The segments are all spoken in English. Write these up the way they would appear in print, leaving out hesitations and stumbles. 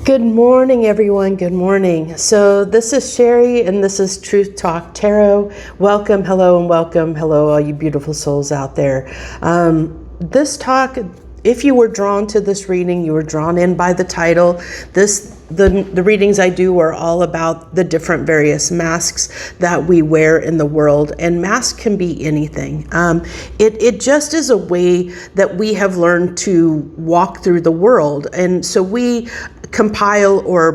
Good morning, everyone. Good morning. So this is Sherry, and this is Truth Talk Tarot. Welcome, hello, and welcome. Hello, all you beautiful souls out there. This talk, if you were drawn to this reading, you were drawn in by the title. The readings I do are all about the different various masks that we wear in the world, and masks can be anything. It just is a way that we have learned to walk through the world, and so we compile or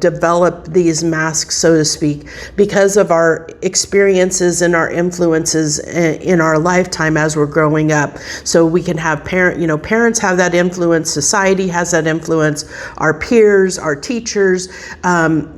develop these masks, so to speak, because of our experiences and our influences in our lifetime as we're growing up. So we can have parents have that influence, society has that influence, our peers, our teachers,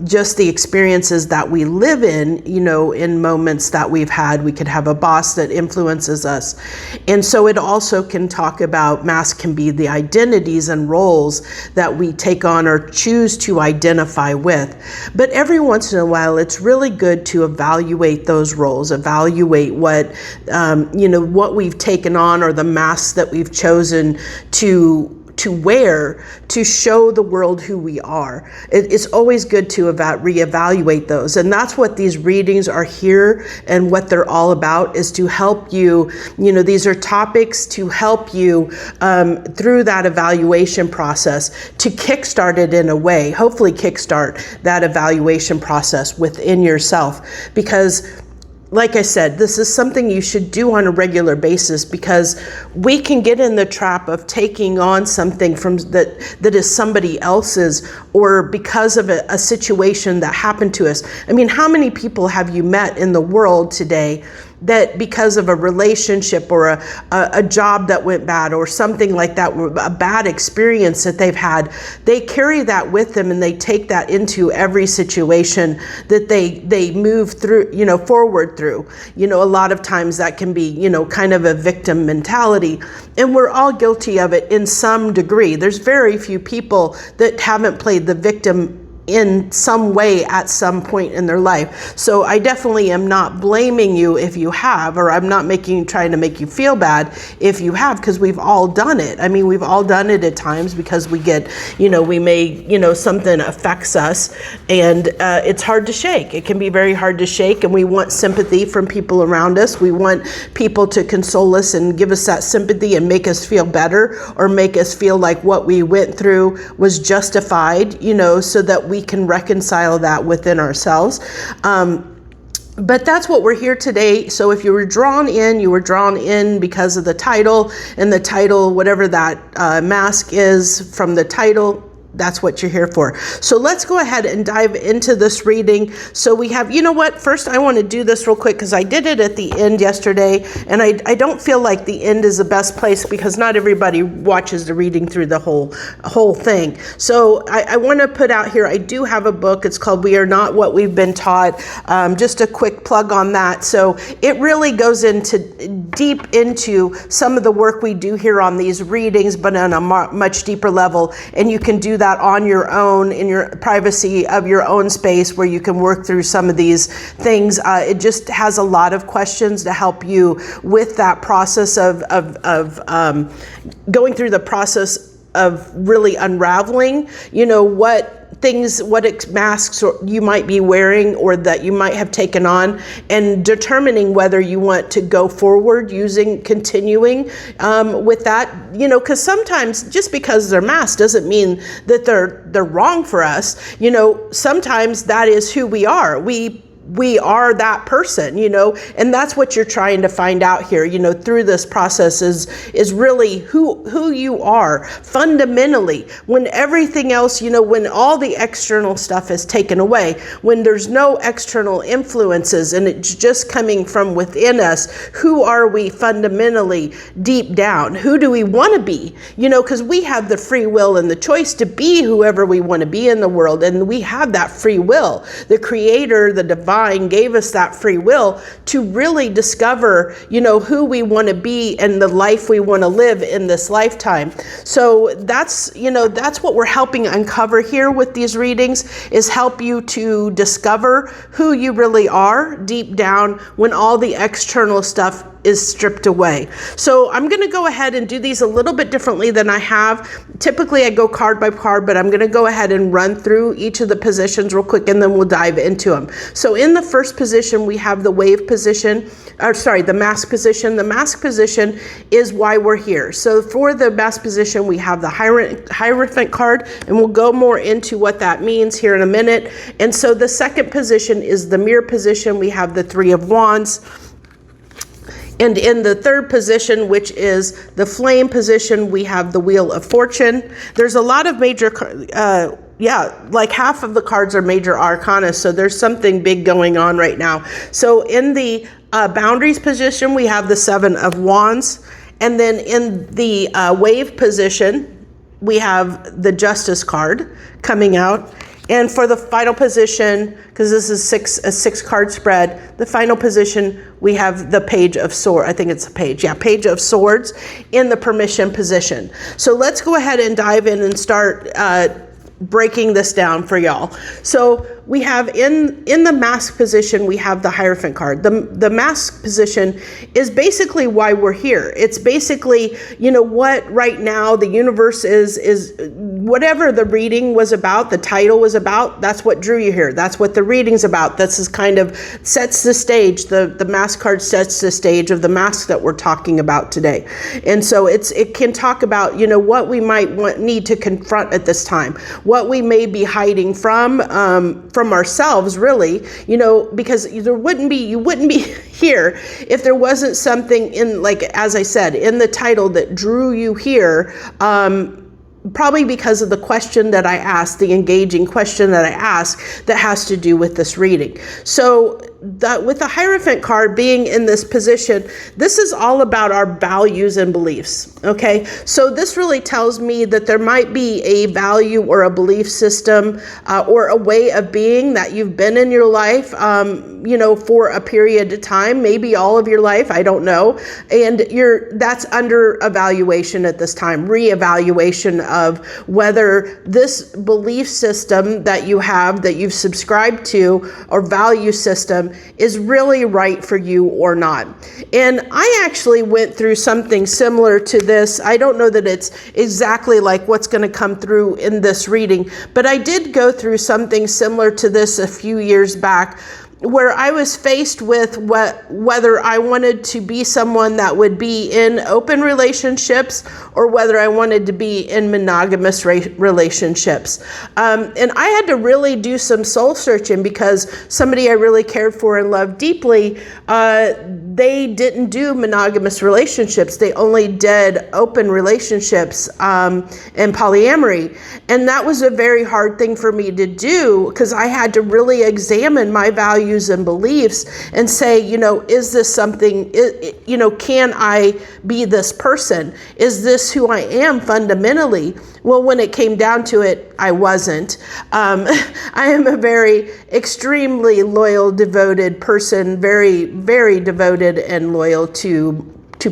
just the experiences that we live in moments that we've had. We could have a boss that influences us. And so it also can talk about, masks can be the identities and roles that we take on or choose to identify with. But every once in a while, it's really good to evaluate those roles, evaluate what we've taken on, or the masks that we've chosen to wear to show the world who we are. It's always good to reevaluate those. And that's what these readings are here, and what they're all about is to help you. These are topics to help you through that evaluation process, to kickstart it in a way, hopefully kickstart that evaluation process within yourself. Because like I said, this is something you should do on a regular basis, because we can get in the trap of taking on something that is somebody else's, or because of a situation that happened to us. I mean, how many people have you met in the world today that because of a relationship or a job that went bad or something like that, a bad experience that they've had, they carry that with them, and they take that into every situation that they move through, forward through. A lot of times that can be, kind of a victim mentality, and we're all guilty of it in some degree. There's very few people that haven't played the victim in some way at some point in their life. So I definitely am not blaming you if you have, or I'm not trying to make you feel bad if you have, because we've all done it. I mean, we've all done it at times, because we get, something affects us, and it's hard to shake. It can be very hard to shake, and we want sympathy from people around us. We want people to console us and give us that sympathy and make us feel better, or make us feel like what we went through was justified, so that we can reconcile that within ourselves. But that's what we're here today. So if you were drawn in because of the title, and the title, whatever that mask is from the title, that's what you're here for. So let's go ahead and dive into this reading. So we have, first I want to do this real quick, because I did it at the end yesterday, and I don't feel like the end is the best place, because not everybody watches the reading through the whole thing. So I want to put out here, I do have a book. It's called We Are Not What We've Been Taught. Just a quick plug on that. So it really goes deep into some of the work we do here on these readings, but on a much deeper level. And you can do that on your own, in your privacy of your own space, where you can work through some of these things. It just has a lot of questions to help you with that process of going through the process of really unraveling, what masks you might be wearing, or that you might have taken on, and determining whether you want to go forward continuing with that, because sometimes just because they're masks doesn't mean that they're wrong for us. Sometimes that is who we are. We are that person, and that's what you're trying to find out here, through this process is really who you are fundamentally, when everything else, when all the external stuff is taken away, when there's no external influences, and it's just coming from within us. Who are we fundamentally deep down? Who do we want to be? Because we have the free will and the choice to be whoever we want to be in the world, and we have that free will. The Creator, the divine, gave us that free will to really discover, who we want to be and the life we want to live in this lifetime. So that's what we're helping uncover here with these readings, is help you to discover who you really are deep down, when all the external stuff is stripped away. So I'm going to go ahead and do these a little bit differently than I have. Typically I go card by card, but I'm going to go ahead and run through each of the positions real quick, and then we'll dive into them. So in the first position, we have the wave position, the mask position. The mask position is why we're here. So for the mask position, we have the Hierophant card, and we'll go more into what that means here in a minute. And so the second position is the mirror position. We have the Three of Wands. And in the third position, which is the flame position, we have the Wheel of Fortune. There's a lot of major, like half of the cards are major arcana, so there's something big going on right now. So in the boundaries position, we have the Seven of Wands. And then in the wave position, we have the Justice card coming out. And for the final position, because this is a six card spread, the final position, we have the Page of Swords. I think it's a page. Yeah, Page of Swords in the permission position. So let's go ahead and dive in and start breaking this down for y'all. So we have in the mask position, we have the Hierophant card. The mask position is basically why we're here. It's basically, what right now the universe is whatever the reading was about, the title was about, that's what drew you here. That's what the reading's about. This is kind of sets the stage. The mask card sets the stage of the mask that we're talking about today. And so it can talk about, what we might need to confront at this time, what we may be hiding from ourselves, really, because you wouldn't be here if there wasn't something in, like, as I said, in the title that drew you here, probably because of the question that I asked, the engaging question that I asked that has to do with this reading. So with the Hierophant card being in this position, this is all about our values and beliefs, okay? So this really tells me that there might be a value or a belief system or a way of being that you've been in your life, for a period of time, maybe all of your life, I don't know. And that's under evaluation at this time, reevaluation of whether this belief system that you have, that you've subscribed to, or value system is really right for you or not. And I actually went through something similar to this. I don't know that it's exactly like what's going to come through in this reading, but I did go through something similar to this a few years back, where I was faced with whether I wanted to be someone that would be in open relationships or whether I wanted to be in monogamous relationships. And I had to really do some soul searching, because somebody I really cared for and loved deeply, they didn't do monogamous relationships. They only did open relationships and polyamory. And that was a very hard thing for me to do, because I had to really examine my values and beliefs and say, is this something, can I be this person? Is this who I am fundamentally? Well, when it came down to it, I wasn't. I am a very extremely loyal, devoted person, very, very devoted and loyal to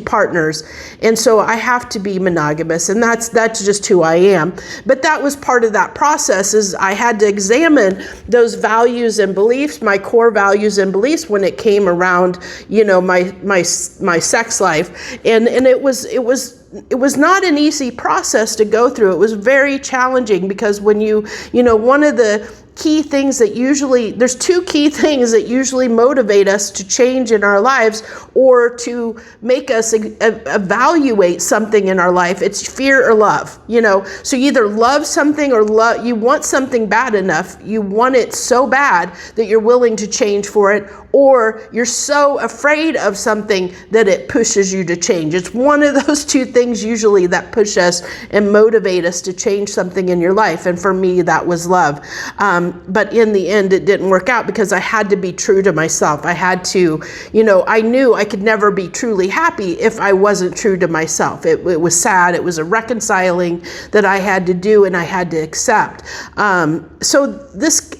partners. And so I have to be monogamous, and that's just who I am. But that was part of that process, is I had to examine those values and beliefs, my core values and beliefs, when it came around, my sex life. And it was not an easy process to go through. It was very challenging, because when one of the key things that there's two key things that usually motivate us to change in our lives or to make us evaluate something in our life. It's fear or love, So you either love something or you want something bad enough. You want it so bad that you're willing to change for it, or you're so afraid of something that it pushes you to change. It's one of those two things usually that push us and motivate us to change something in your life. And for me, that was love. But in the end, it didn't work out, because I had to be true to myself. I had to, I knew I could never be truly happy if I wasn't true to myself. It was sad. It was a reconciling that I had to do and I had to accept. So this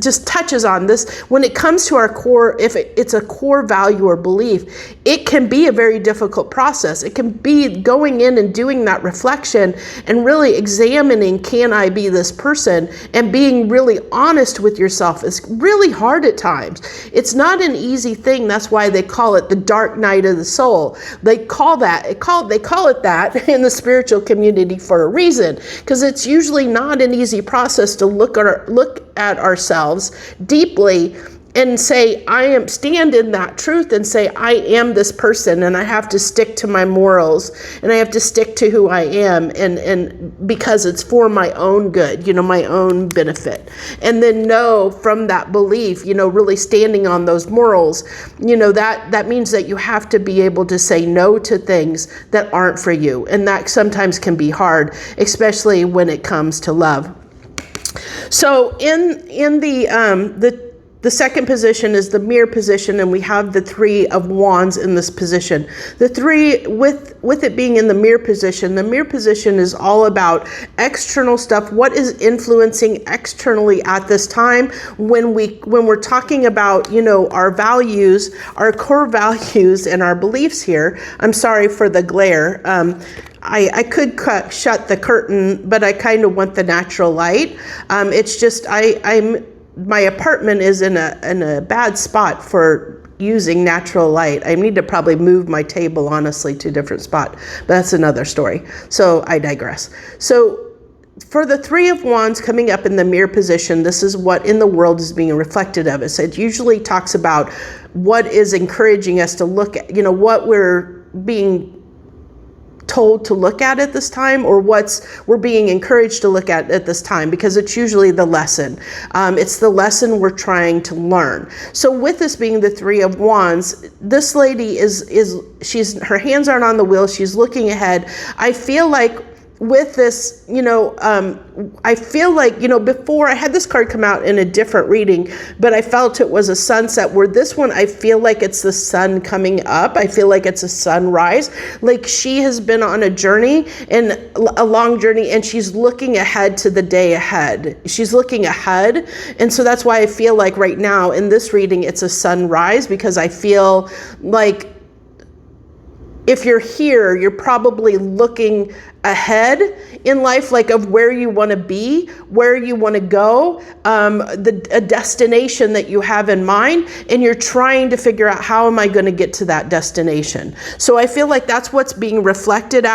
just touches on this. When it comes to our core, if it's a core value or belief, it can be a very difficult process. It can be going going in and doing that reflection and really examining, can I be this person? And being really honest with yourself is really hard at times. It's not an easy thing. That's why they call it the dark night of the soul. They call it that in the spiritual community for a reason, because it's usually not an easy process to look at ourselves deeply and say, stand in that truth and say, I am this person, and I have to stick to my morals, and I have to stick to who I am, and because it's for my own good, my own benefit. And then know from that belief, really standing on those morals, that means that you have to be able to say no to things that aren't for you. And that sometimes can be hard, especially when it comes to love. So in the second position is the mirror position, and we have the Three of Wands in this position. The three, with it being in the mirror position is all about external stuff. What is influencing externally at this time when we're talking about, our values, our core values and our beliefs here. I'm sorry for the glare. I could shut the curtain, but I kind of want the natural light. It's just, my apartment is in a bad spot for using natural light. I need to probably move my table, honestly, to a different spot, but that's another story. So I digress. So for the Three of Wands coming up in the mirror position, this is what in the world is being reflected of us. It usually talks about what is encouraging us to look at, what we're being told to look at this time, or we're being encouraged to look at this time, because it's usually the lesson. It's the lesson we're trying to learn. So with this being the Three of Wands, this lady her hands aren't on the wheel. She's looking ahead. I feel like with this, I feel like, before I had this card come out in a different reading, but I felt it was a sunset, where this one, I feel like it's the sun coming up. I feel like it's a sunrise. Like she has been on a journey, and a long journey, and she's looking ahead to the day ahead. She's looking ahead. And so that's why I feel like right now in this reading, it's a sunrise, because I feel like if you're here, you're probably looking ahead in life, like of where you want to be, where you want to go, a destination that you have in mind, and you're trying to figure out, how am I going to get to that destination? So I feel like that's what's being reflected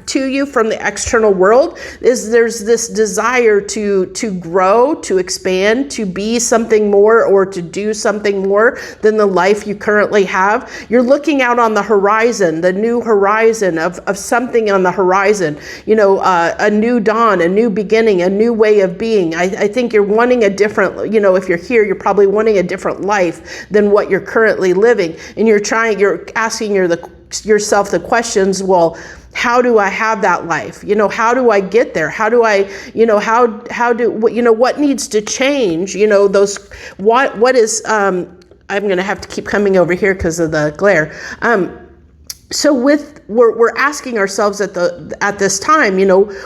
to you from the external world, is there's this desire to grow, to expand, to be something more, or to do something more than the life you currently have. You're looking out on the horizon, the new horizon of something on the horizon. A new dawn, a new beginning, a new way of being. I think you're wanting a different, if you're here, you're probably wanting a different life than what you're currently living. And you're asking yourself the questions, well, how do I have that life? How do I get there? How do I, what needs to change? What is, I'm going to have to keep coming over here because of the glare. So we're asking ourselves at this time,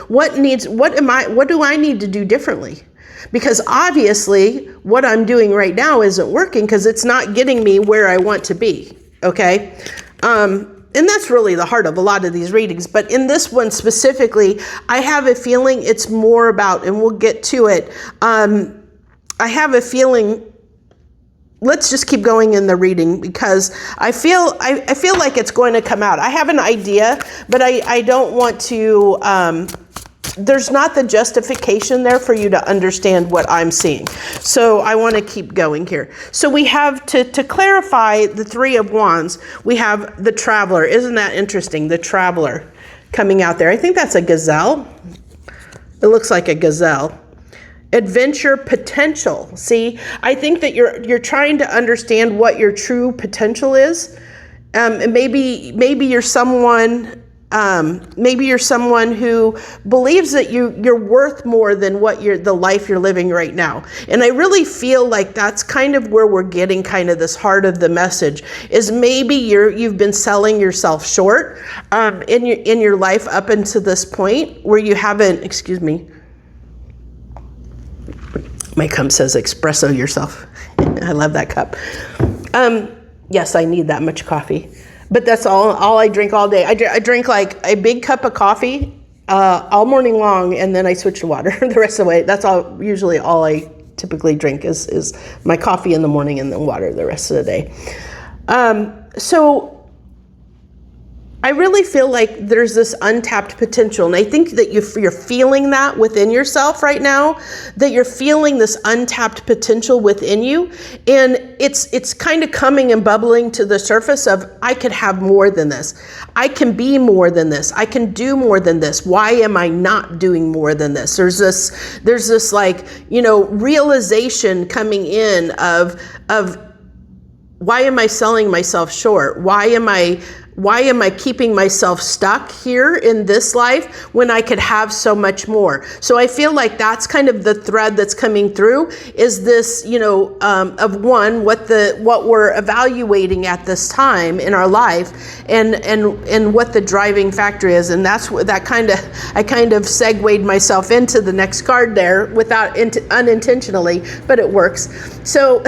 what do I need to do differently? Because obviously what I'm doing right now isn't working, because it's not getting me where I want to be. Okay. And that's really the heart of a lot of these readings. But in this one specifically, I have a feeling it's more about, and we'll get to it. I have a feeling. Let's just keep going in the reading, because I feel like it's going to come out. I have an idea, but I don't want to, there's not the justification there for you to understand what I'm seeing. So I want to keep going here. So we have, to clarify the Three of Wands, we have the Traveler. Isn't that interesting? The Traveler coming out there. I think that's a gazelle. It looks like a gazelle. Adventure potential. See, I think that you're trying to understand what your true potential is. And maybe you're someone who believes that you're worth more than the life you're living right now. And I really feel like that's kind of where we're getting kind of this heart of the message, is maybe you've been selling yourself short in your life up until this point, where you haven't, excuse me, my cup says espresso yourself. I love that cup. Yes, I need that much coffee. But that's all I drink all day. I drink like a big cup of coffee all morning long, and then I switch to water the rest of the way. That's usually all I typically drink is my coffee in the morning and then water the rest of the day. So I really feel like there's this untapped potential, and I think that you're feeling that within yourself right now, that you're feeling this untapped potential within you, and it's kind of coming and bubbling to the surface of, I could have more than this. I can be more than this. I can do more than this. Why am I not doing more than this? There's this like, realization coming in of why am I selling myself short? Why am I keeping myself stuck here in this life when I could have so much more? So I feel like that's kind of the thread that's coming through, is this, of one, what we're evaluating at this time in our life, and what the driving factor is. And that's what I kind of segued myself into the next card there unintentionally, but it works. So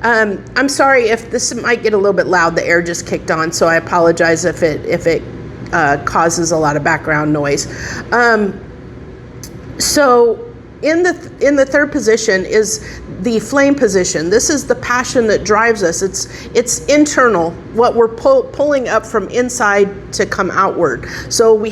I'm sorry if this might get a little bit loud. The air just kicked on, so I apologize if it causes a lot of background noise. So in the third position is the flame position. This is the passion that drives us. It's internal, what we're pulling up from inside to come outward. So we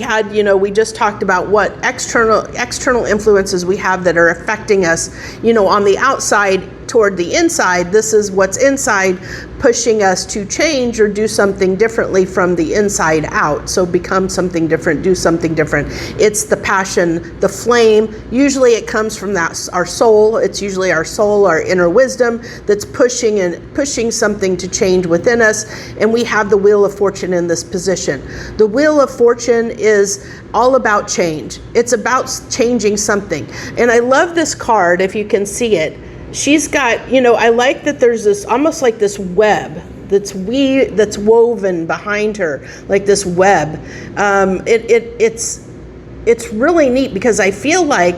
just talked about what external influences we have that are affecting us, on the outside toward the inside. This is what's inside pushing us to change or do something differently from the inside out. So become something different, do something different. It's the passion, the flame. Usually it comes from our soul. It's usually our soul, our inner wisdom, that's pushing something to change within us. And we have the Wheel of Fortune in this position. The Wheel of Fortune is all about change. It's about changing something. And I love this card, if you can see it. She's got, I like that there's this, almost like this web that's woven behind her, like this web. It's really neat, because I feel like,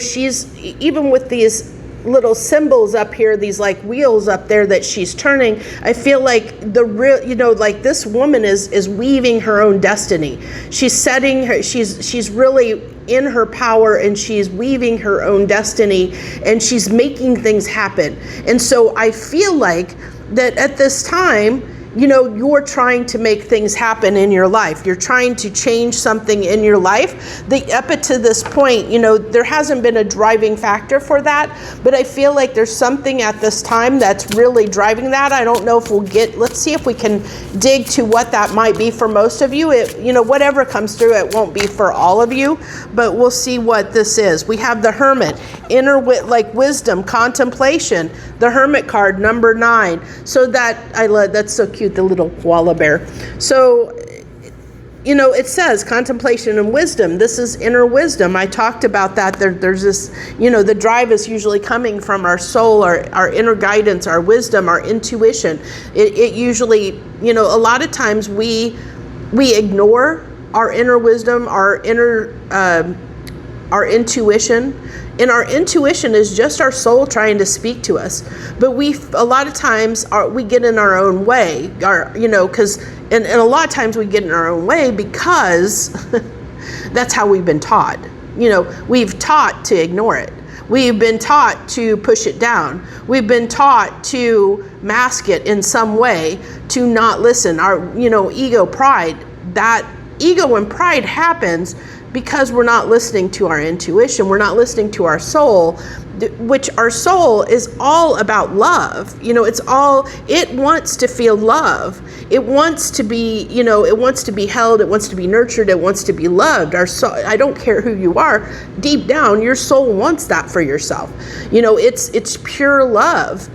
she's, even with these little symbols up here, these like wheels up there that she's turning, I feel like like this woman is weaving her own destiny. She's really in her power, and she's weaving her own destiny, and she's making things happen. And so I feel like that at this time, you're trying to make things happen in your life. You're trying to change something in your life. Up to this point, there hasn't been a driving factor for that, but I feel like there's something at this time that's really driving that. I don't know if let's see if we can dig to what that might be for most of you. Whatever comes through, it won't be for all of you, but we'll see what this is. We have the Hermit, inner wisdom, contemplation, the Hermit card, number 9. So that's so cute. The little koala bear. So, it says contemplation and wisdom. This is inner wisdom. I talked about that. There's this, the drive is usually coming from our soul, our inner guidance, our wisdom, our intuition. It usually, a lot of times we ignore our inner wisdom, our intuition. And our intuition is just our soul trying to speak to us. But a lot of times we get in our own way, and a lot of times we get in our own way because that's how we've been taught. We've taught to ignore it. We've been taught to push it down. We've been taught to mask it in some way, to not listen. Our, ego, pride, that ego and pride happens because we're not listening to our intuition. We're not listening to our soul, which our soul is all about love. It wants to feel love. It wants to be, it wants to be held. It wants to be nurtured. It wants to be loved. Our soul, I don't care who you are, deep down, your soul wants that for yourself. It's pure love.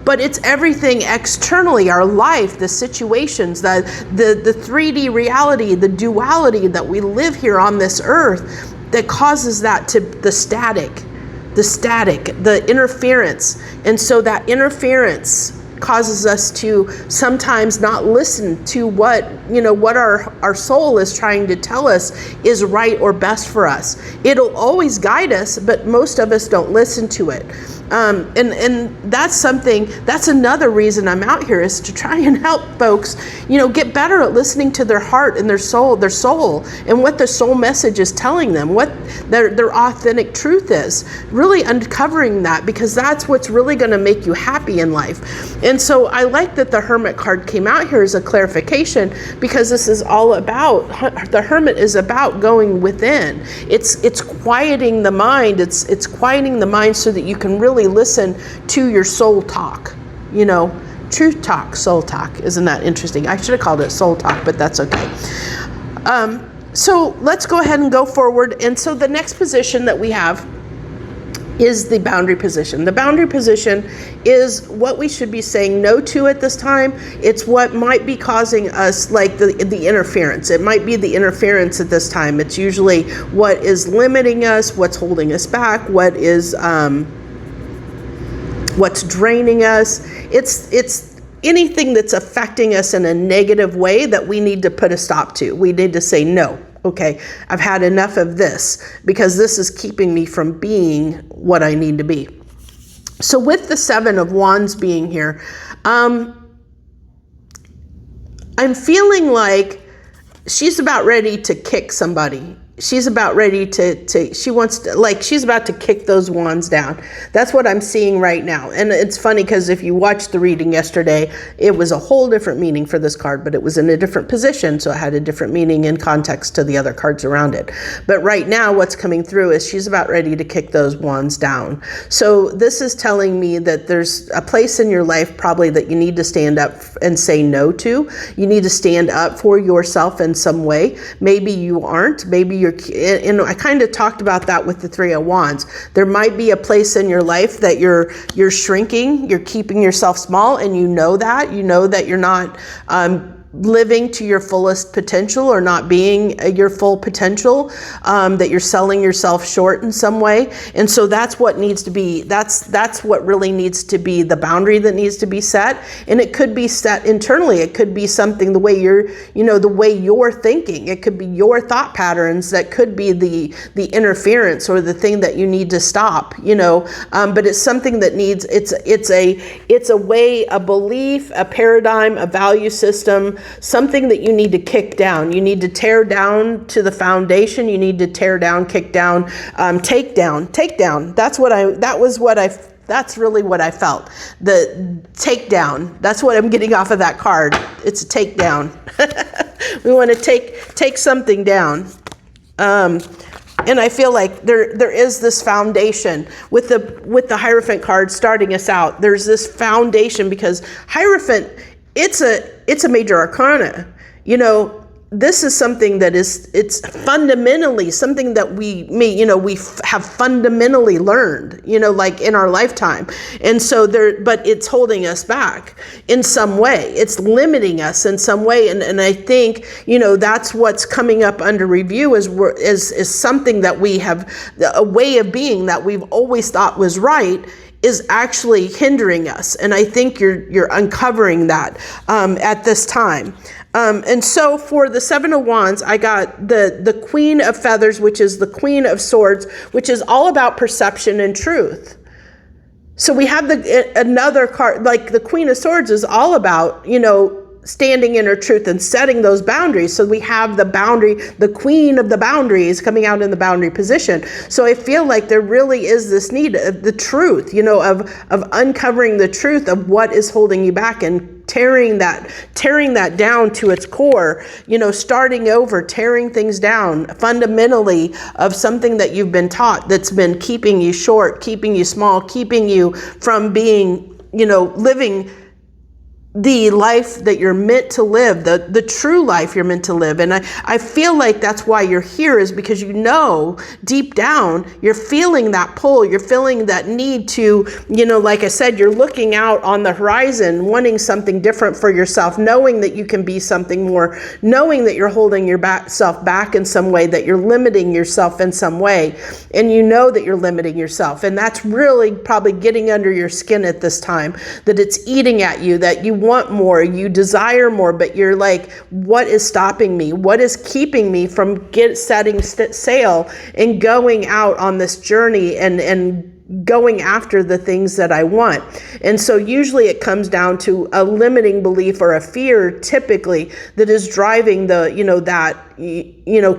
But it's everything externally, our life, the situations, the 3D reality, the duality that we live here on this earth, that causes that to the static, the interference. And so that interference causes us to sometimes not listen to what our soul is trying to tell us is right or best for us. It'll always guide us, but most of us don't listen to it. And that's another reason I'm out here, is to try and help folks, get better at listening to their heart and their soul, and what the soul message is telling them, what their authentic truth is, really uncovering that, because that's what's really going to make you happy in life. And so I like that the Hermit card came out here as a clarification, because this is all about, the Hermit is about going within. It's quieting the mind. It's quieting the mind so that you can really listen to your soul talk. Truth talk, soul talk. Isn't that interesting? I should have called it soul talk, but that's okay. So let's go ahead and go forward. And so the next position that we have is the boundary position. The boundary position is what we should be saying no to at this time. It's what might be causing us, like the interference. It might be the interference at this time. It's usually what is limiting us, what's holding us back, what's draining us. It's anything that's affecting us in a negative way that we need to put a stop to. We need to say no. Okay, I've had enough of this, because this is keeping me from being what I need to be. So with the Seven of Wands being here, I'm feeling like she's about ready to kick somebody. She's about ready she's about to kick those wands down. That's what I'm seeing right now. And it's funny, because if you watched the reading yesterday, it was a whole different meaning for this card, but it was in a different position, so it had a different meaning in context to the other cards around it. But right now, what's coming through is she's about ready to kick those wands down. So this is telling me that there's a place in your life probably that you need to stand up and say no to. You need to stand up for yourself in some way. Maybe you aren't. Maybe I kind of talked about that with the Three of Wands. There might be a place in your life that you're shrinking, you're keeping yourself small, and you know that you're not living to your fullest potential, or not being your full potential, that you're selling yourself short in some way. And so that's what needs to be, that's what really needs to be the boundary that needs to be set. And it could be set internally. It could be something, the way the way you're thinking. It could be your thought patterns that could be the interference, or the thing that you need to stop, but it's something that needs, it's a way, a belief, a paradigm, a value system, something that you need to kick down. You need to tear down to the foundation. You need to tear down, kick down, take down. That's really what I felt. The takedown. That's what I'm getting off of that card. It's a takedown. We want to take something down. And I feel like there is this foundation with the Hierophant card starting us out. There's this foundation, because Hierophant, it's a major arcana. This is something that it's fundamentally something that we have fundamentally learned, like in our lifetime. And so but it's holding us back in some way. It's limiting us in some way. And I think, that's what's coming up under review is something that we have, a way of being that we've always thought was right, is actually hindering us. And I think you're uncovering that at this time. And so for the Seven of Wands, I got the Queen of Feathers, which is the Queen of Swords, which is all about perception and truth. So we have another card, like the Queen of Swords is all about, standing in her truth and setting those boundaries. So we have the boundary, the queen of the boundaries coming out in the boundary position. So I feel like there really is this need of the truth, of uncovering the truth of what is holding you back, and tearing that down to its core, starting over, tearing things down fundamentally of something that you've been taught that's been keeping you short, keeping you small, keeping you from being, living the life that you're meant to live, the true life you're meant to live. And I feel like that's why you're here, is because deep down, you're feeling that pull, you're feeling that need to, like I said, you're looking out on the horizon, wanting something different for yourself, knowing that you can be something more, knowing that you're holding yourself back in some way, that you're limiting yourself in some way, and that you're limiting yourself. And that's really probably getting under your skin at this time, that it's eating at you, that you want more, you desire more, but you're like, what is stopping me? What is keeping me from setting sail and going out on this journey and going after the things that I want. And so usually it comes down to a limiting belief or a fear typically that is driving the,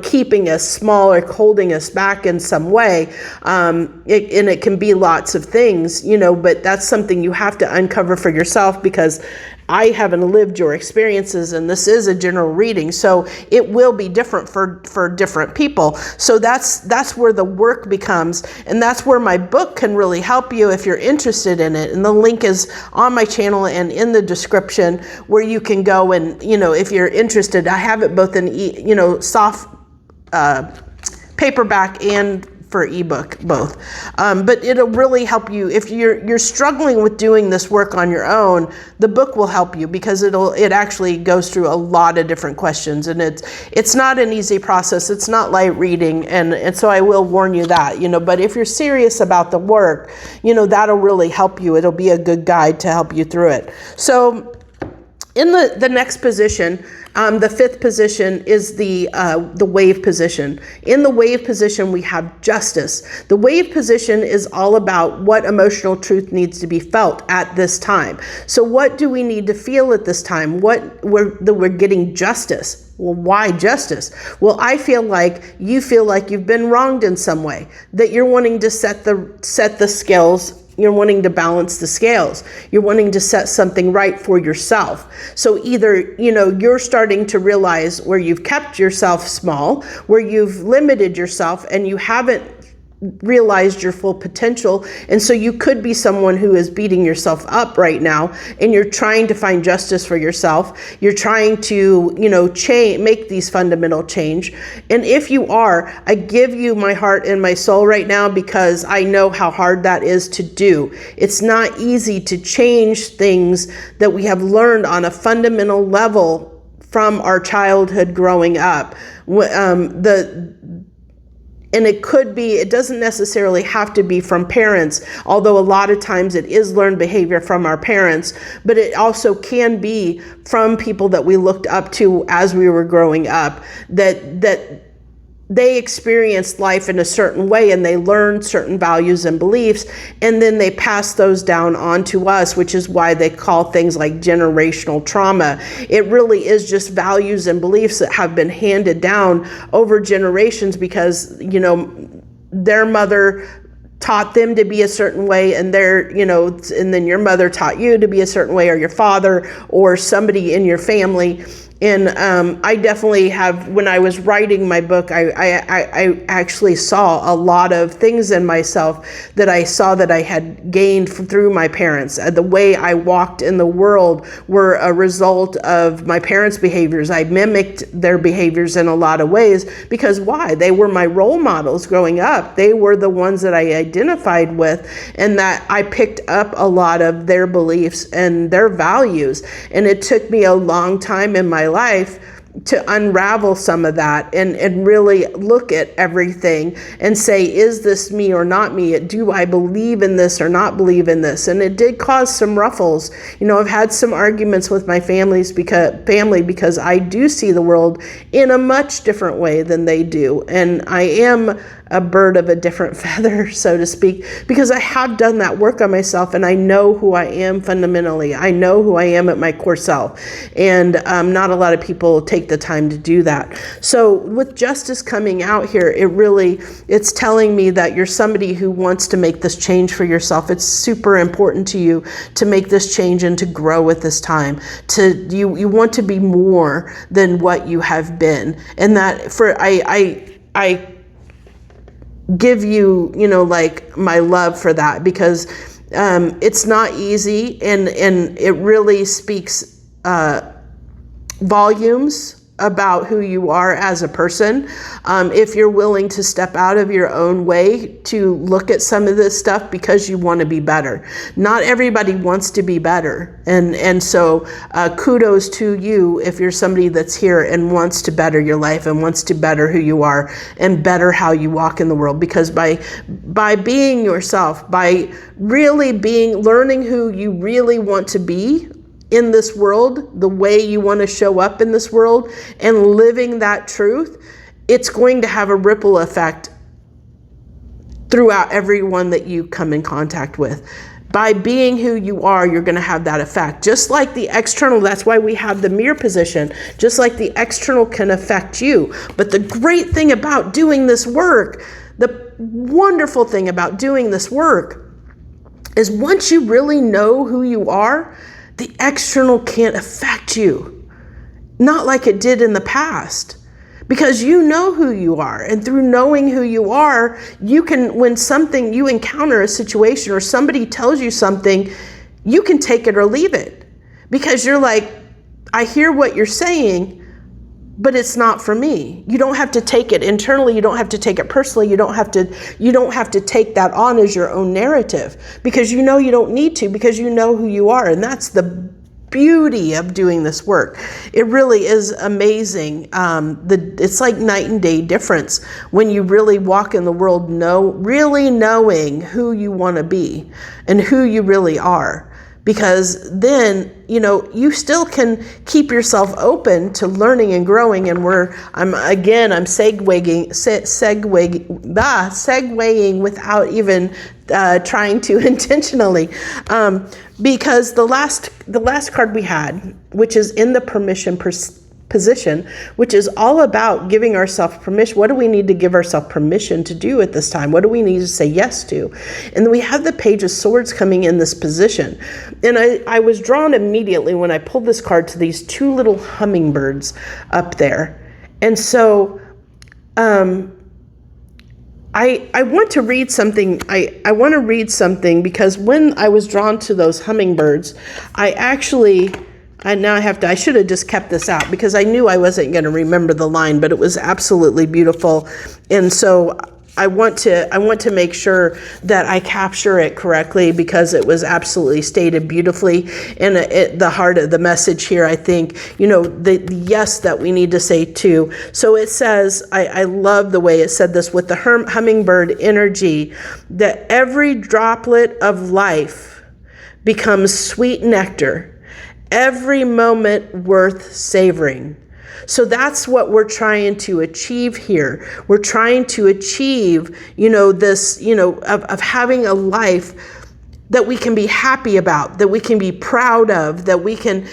keeping us small or holding us back in some way. And it can be lots of things, but that's something you have to uncover for yourself, because I haven't lived your experiences, and this is a general reading, so it will be different for different people. So that's where the work becomes, and that's where my book can really help you if you're interested in it. And the link is on my channel and in the description, where you can go and, if you're interested. I have it both in soft paperback and for ebook, both. But it'll really help you if you're struggling with doing this work on your own. The book will help you, because it actually goes through a lot of different questions, and it's not an easy process. It's not light reading, and so I will warn you that, but if you're serious about the work, that'll really help you. It'll be a good guide to help you through it. So in the next position, the fifth position is the wave position. In the wave position, we have justice. The wave position is all about what emotional truth needs to be felt at this time. So what do we need to feel at this time? We're getting justice. Well, why justice? Well, I feel like you've been wronged in some way, that you're wanting to set the scales. You're wanting to balance the scales. You're wanting to set something right for yourself. So either, you're starting to realize where you've kept yourself small, where you've limited yourself, and you haven't realized your full potential. And so you could be someone who is beating yourself up right now, and you're trying to find justice for yourself. You're trying to, make these fundamental change. And if you are, I give you my heart and my soul right now, because I know how hard that is to do. It's not easy to change things that we have learned on a fundamental level from our childhood growing up. And it doesn't necessarily have to be from parents, although a lot of times it is learned behavior from our parents, but it also can be from people that we looked up to as we were growing up, that they experienced life in a certain way, and they learned certain values and beliefs, and then they pass those down onto us, which is why they call things like generational trauma. It really is just values and beliefs that have been handed down over generations, because, their mother taught them to be a certain way, and and then your mother taught you to be a certain way, or your father, or somebody in your family. And I definitely have, when I was writing my book, I actually saw a lot of things in myself that I saw that I had gained through my parents. The way I walked in the world were a result of my parents' behaviors. I mimicked their behaviors in a lot of ways, because why? They were my role models growing up. They were the ones that I identified with, and that I picked up a lot of their beliefs and their values. And it took me a long time in my life to unravel some of that and really look at everything and say, is this me or not me? Do I believe in this or not believe in this? And it did cause some ruffles. I've had some arguments with my family because I do see the world in a much different way than they do. And I am a bird of a different feather, so to speak, because I have done that work on myself, and I know who I am fundamentally. I know who I am at my core self, and not a lot of people take the time to do that. So with justice coming out here, it's telling me that you're somebody who wants to make this change for yourself. It's super important to you to make this change and to grow at this time. You want to be more than what you have been, and that I give you, my love for that, because it's not easy, and it really speaks volumes about who you are as a person. If you're willing to step out of your own way to look at some of this stuff because you want to be better. Not everybody wants to be better. And so kudos to you if you're somebody that's here and wants to better your life and wants to better who you are and better how you walk in the world. Because by being yourself, by really learning who you really want to be in this world, the way you want to show up in this world, and living that truth, it's going to have a ripple effect throughout everyone that you come in contact with. By being who you are, you're going to have that effect. Just like the external, that's why we have the mirror position. Just like the external can affect you. But the great thing about doing this work, the wonderful thing about doing this work, is once you really know who you are, the external can't affect you. Not like it did in the past. Because you know who you are, and through knowing who you are, you can, when you encounter a situation or somebody tells you something, you can take it or leave it. Because you're like, I hear what you're saying, but it's not for me. You don't have to take it internally. You don't have to take it personally. You don't have to take that on as your own narrative, because you know you don't need to, because you know who you are. And that's the beauty of doing this work. It really is amazing. It's like night and day difference when you really walk in the world, really knowing who you want to be and who you really are. Because then, you still can keep yourself open to learning and growing. And I'm segueing without even trying to intentionally, because the last card we had, which is in the permission position, which is all about giving ourselves permission. What do we need to give ourselves permission to do at this time? What do we need to say yes to? And then we have the Page of Swords coming in this position. And I was drawn immediately when I pulled this card to these two little hummingbirds up there. And so I want to read something. I want to read something because when I was drawn to those hummingbirds, I should have just kept this out because I knew I wasn't going to remember the line, but it was absolutely beautiful. And so I want to make sure that I capture it correctly because it was absolutely stated beautifully. And the heart of the message here, I think, the yes that we need to say too. So it says, I love the way it said this with the hummingbird energy, that every droplet of life becomes sweet nectar. Every moment worth savoring. So that's what we're trying to achieve here. We're trying to achieve, this, of having a life that we can be happy about, that we can be proud of, that we can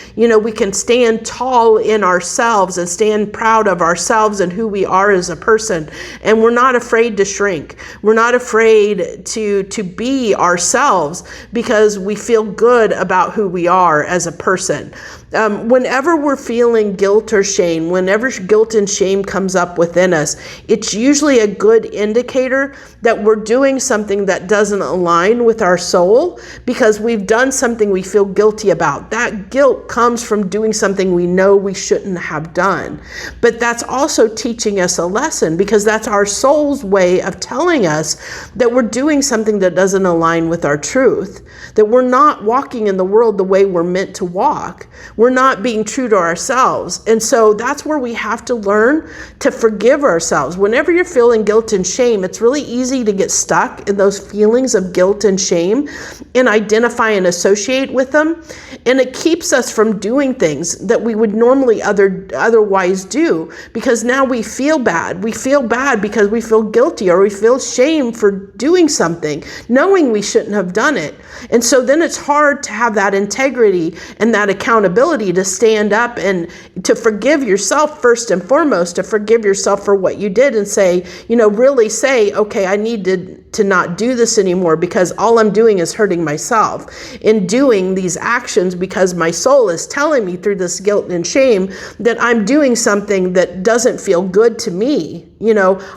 stand tall in ourselves and stand proud of ourselves and who we are as a person. And we're not afraid to shrink. We're not afraid to be ourselves because we feel good about who we are as a person. Whenever we're feeling guilt or shame, whenever guilt and shame comes up within us, it's usually a good indicator that we're doing something that doesn't align with our soul because we've done something we feel guilty about. That guilt comes from doing something we know we shouldn't have done. But that's also teaching us a lesson because that's our soul's way of telling us that we're doing something that doesn't align with our truth, that we're not walking in the world the way we're meant to walk. We're not being true to ourselves. And so that's where we have to learn to forgive ourselves. Whenever you're feeling guilt and shame, it's really easy to get stuck in those feelings of guilt and shame and identify and associate with them. And it keeps us from doing things that we would normally otherwise do because now we feel bad. We feel bad because we feel guilty or we feel shame for doing something, knowing we shouldn't have done it. And so then it's hard to have that integrity and that accountability to stand up and to forgive yourself first and foremost, to forgive yourself for what you did and say, really say, okay, I need to not do this anymore because all I'm doing is hurting myself in doing these actions because my soul is telling me through this guilt and shame that I'm doing something that doesn't feel good to me.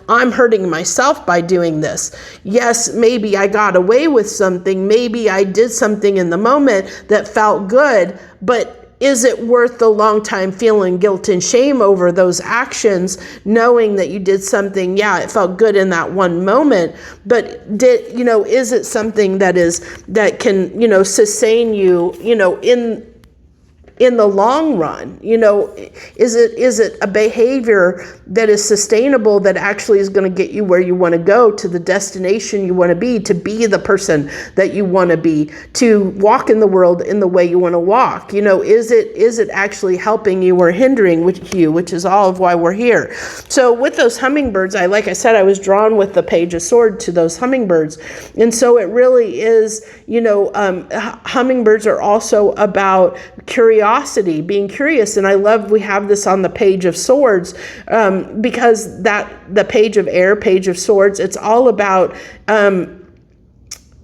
I'm hurting myself by doing this. Yes, maybe I got away with something. Maybe I did something in the moment that felt good, but is it worth the long time feeling guilt and shame over those actions, knowing that you did something, yeah, it felt good in that one moment, but is it something that can, sustain you, in the long run? Is it a behavior that is sustainable, that actually is going to get you where you want to go, to the destination you want to be the person that you want to be, to walk in the world in the way you want to walk? Is it actually helping you or hindering you, which is all of why we're here. So with those hummingbirds, like I said, I was drawn with the Page of Swords to those hummingbirds. And so it really is, hummingbirds are also about curiosity, being curious. And I love we have this on the Page of Swords, because the Page of Air, Page of Swords, it's all about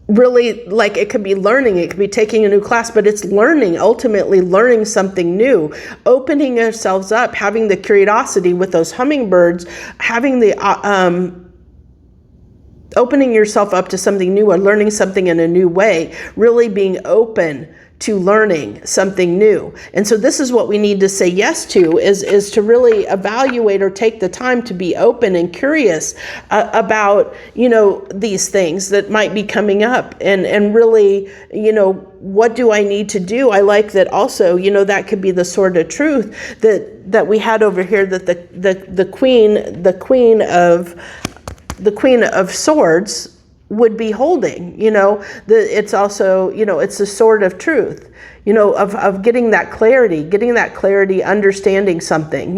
really, like, it could be learning, it could be taking a new class, but it's ultimately learning something new, opening ourselves up, having the curiosity with those hummingbirds, having the opening yourself up to something new or learning something in a new way, really being open to learning something new. And so this is what we need to say yes to, is to really evaluate or take the time to be open and curious about, these things that might be coming up, and really, what do I need to do? I like that also, that could be the sword of truth that we had over here, that the queen of swords would be holding. It's also, it's the sword of truth, of getting that clarity, understanding something,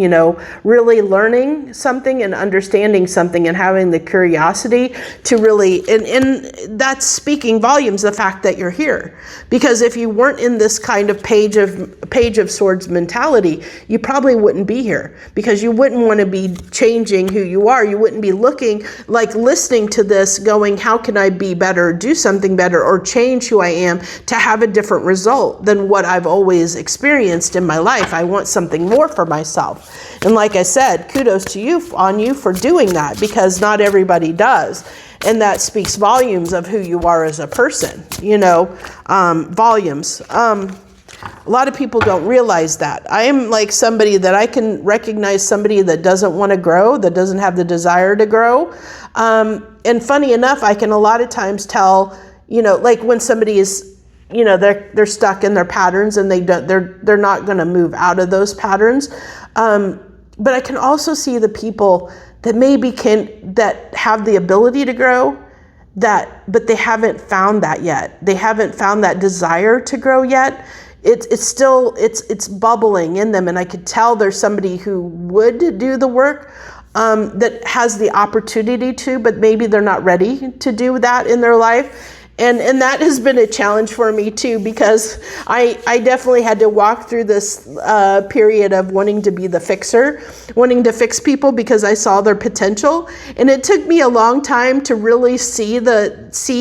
really learning something and understanding something, and having the curiosity to really, and that's speaking volumes, the fact that you're here. Because if you weren't in this kind of page of swords mentality, you probably wouldn't be here, because you wouldn't want to be changing who you are. You wouldn't be listening to this going, how can I be better, do something better, or change who I am to have a different result than what I've always experienced in my life. I want something more for myself. And like I said, kudos to you for doing that, because not everybody does. And that speaks volumes of who you are as a person, volumes. A lot of people don't realize that. I am like somebody that I can recognize somebody that doesn't want to grow, that doesn't have the desire to grow. And funny enough, I can a lot of times tell, like when somebody is, they're stuck in their patterns, and they're not going to move out of those patterns. But I can also see the people that maybe that have the ability to grow, but they haven't found that yet. They haven't found that desire to grow yet. It's still bubbling in them, and I could tell there's somebody who would do the work, that has the opportunity to, but maybe they're not ready to do that in their life. And that has been a challenge for me too, because I definitely had to walk through this period of wanting to be the fixer, wanting to fix people because I saw their potential. And it took me a long time to really see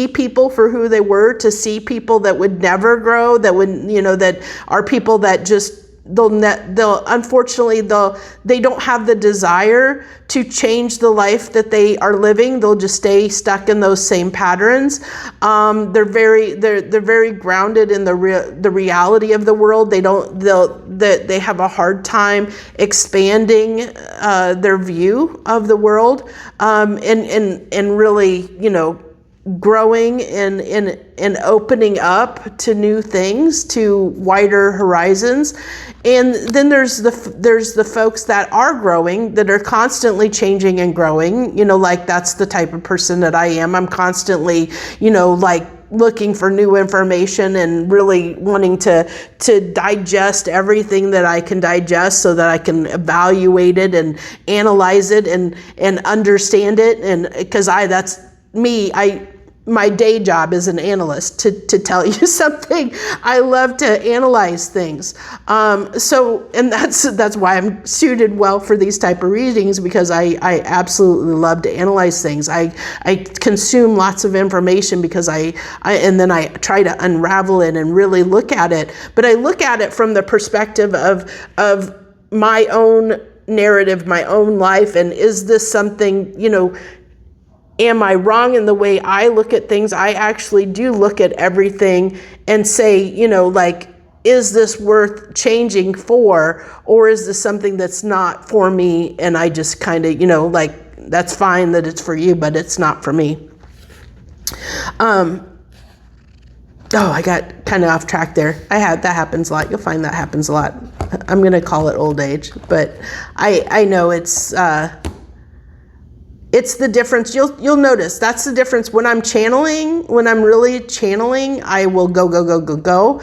people for who they were, to see people that would never grow, that would, that are people that just, unfortunately, they don't have the desire to change the life that they are living. They'll just stay stuck in those same patterns. They're very grounded in the reality of the world. They have a hard time expanding their view of the world, and really, growing and opening up to new things, to wider horizons. And then there's the folks that are growing, that are constantly changing and growing, like that's the type of person that I am. I'm constantly, looking for new information and really wanting to digest everything that I can digest, so that I can evaluate it and analyze it and understand it. And because that's me, my day job is an analyst, to tell you something. I love to analyze things. And that's why I'm suited well for these type of readings, because I absolutely love to analyze things. I consume lots of information because and then I try to unravel it and really look at it. But I look at it from the perspective of my own narrative, my own life. And is this something, am I wrong in the way I look at things? I actually do look at everything and say, is this worth changing for, or is this something that's not for me? And I just kind of, that's fine that it's for you, but it's not for me. Oh, I got kind of off track there. That happens a lot. You'll find that happens a lot. I'm going to call it old age, but I know it's the difference. You'll notice that's the difference when I'm channeling. When I'm really channeling, I will go.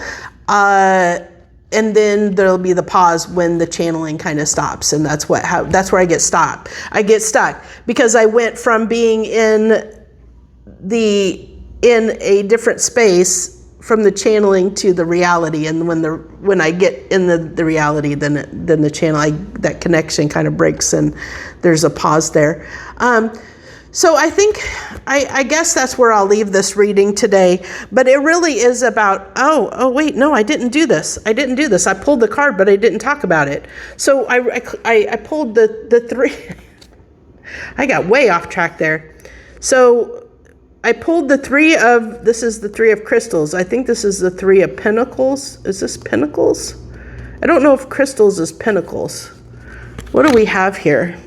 And then there'll be the pause when the channeling kind of stops, and that's where I get stopped. I get stuck because I went from being in a different space from the channeling to the reality, and when I get in the reality, then the channel, that connection kind of breaks, and there's a pause there. So I think, I guess that's where I'll leave this reading today. But it really is about, oh wait, no, I didn't do this. I pulled the card, but I didn't talk about it. So I pulled the three. I got way off track there. So I pulled this is the three of crystals. I think this is the three of pentacles. Is this pentacles? I don't know if crystals is pentacles. What do we have here?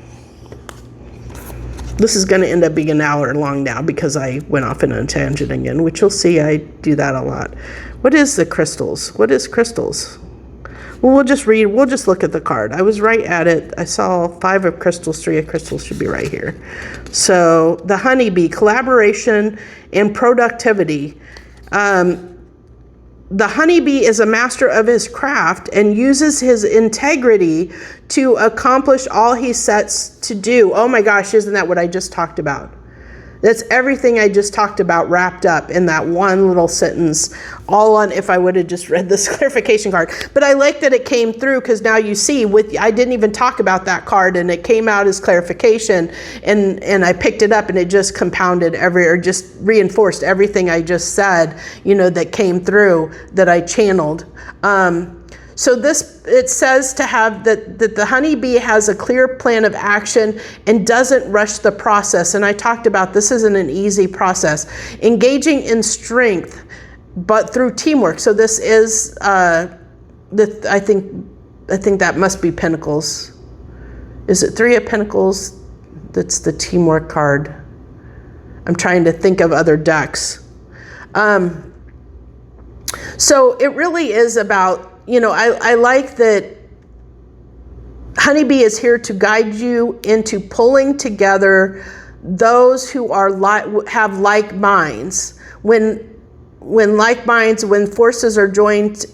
This is going to end up being an hour long now because I went off in a tangent again, which you'll see I do that a lot. What is the crystals? What is crystals? Well, we'll just look at the card. I was right at it. I saw 5 of crystals, 3 of crystals should be right here. So the honeybee, collaboration and productivity. The honeybee is a master of his craft and uses his integrity to accomplish all he sets to do. Oh my gosh, isn't that what I just talked about? That's everything I just talked about wrapped up in that one little sentence, all on if I would have just read this clarification card. But I like that it came through because now you see, I didn't even talk about that card and it came out as clarification, and I picked it up and it just compounded just reinforced everything I just said, that came through that I channeled. So it says to have that the honeybee has a clear plan of action and doesn't rush the process. And I talked about this isn't an easy process. Engaging in strength, but through teamwork. So this is, I think that must be Pentacles. Is it 3 of Pentacles? That's the teamwork card. I'm trying to think of other decks. So it really is about, I like that honeybee is here to guide you into pulling together those who are have like minds. When forces are joined,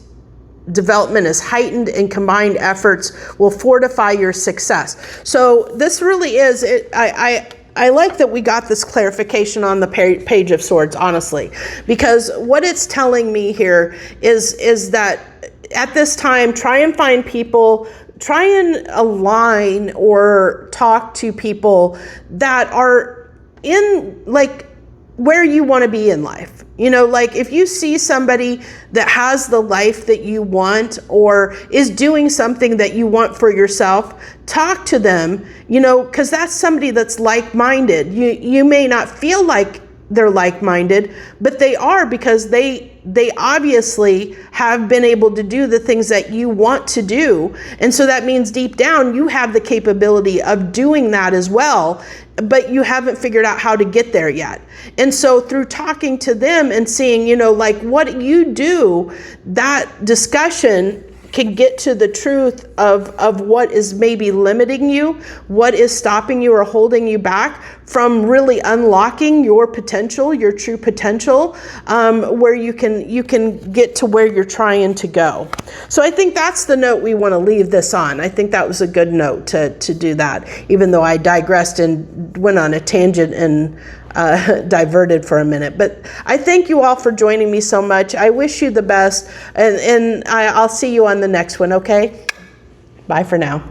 development is heightened and combined efforts will fortify your success. So this really is it. I like that we got this clarification on the Page of Swords, honestly, because what it's telling me here is that at this time, try and find people, try and align or talk to people that are in where you want to be in life. If you see somebody that has the life that you want or is doing something that you want for yourself, talk to them, because that's somebody that's like-minded. You may not feel like they're like-minded, but they are, because they obviously have been able to do the things that you want to do. And so that means deep down you have the capability of doing that as well, but you haven't figured out how to get there yet. And so through talking to them and seeing, what you do, that discussion can get to the truth of what is maybe limiting you, what is stopping you or holding you back from really unlocking your potential, your true potential, where you can get to where you're trying to go. So I think that's the note we want to leave this on. I think that was a good note to do that, even though I digressed and went on a tangent and diverted for a minute. But I thank you all for joining me so much. I wish you the best, and I'll see you on the next one, okay? Bye for now.